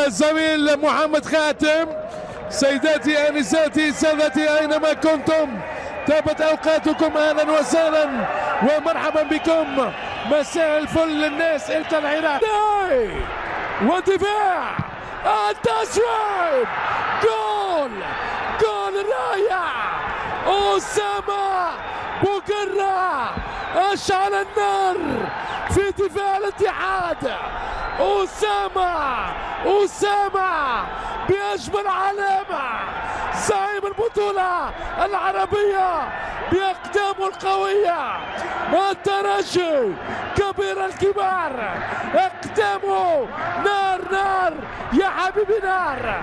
الزميل محمد خاتم. سيداتي انساتي سادتي اينما كنتم طابت اوقاتكم، اهلا وسهلا ومرحبا بكم. مساء الفل للناس انت العراق ودفاع التسويب. جول رائع. أسامة بوقرة اشعل النار في دفاع الاتحاد. أسامة بأجمل علامة، زعيم البطولة العربية بأقدامه القوية. الترجي كبير الكبار، أقدامه نار يا حبيبي نار.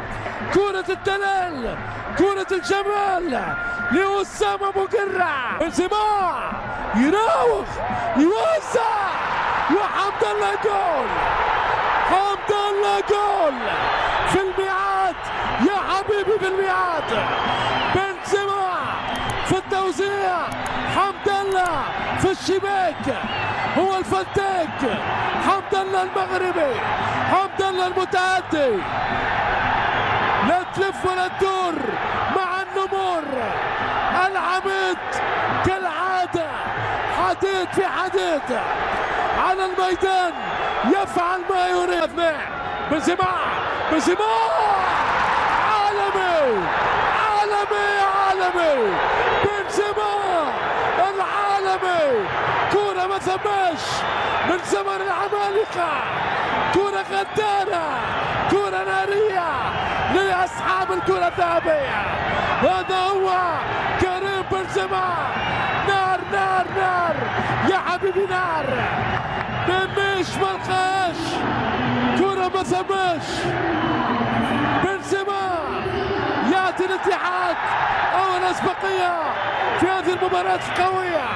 كرة الدلال، كرة الجمال لأسامة بوقرة. بنزيما يراوغ يوزع وحمد الله جول. حمد الله جول في الميعاد يا حبيبي، في الميعاد. بنزيما في التوزيع، حمد الله في الشباك، هو الفتاك. حمد الله المغربي، حمد الله المتعدي. لا تلف ولا تدور مع النمور. العميد كالعادة حديد في حديد على الميدان، يفعل ما يريد. بنزيما عالمي بنزيما العالمي. كرة ما ثماش من زمن العمالقة، كرة غدارة، كرة نارية لأصحاب الكرة الذهبية. هذا هو كريم بنزيما. نار يا حبيبي نار. مش ملقاش كرة ما ثماش. بنزيما يأتي الاتحاد أول أسبقية في هذه المباراة القوية.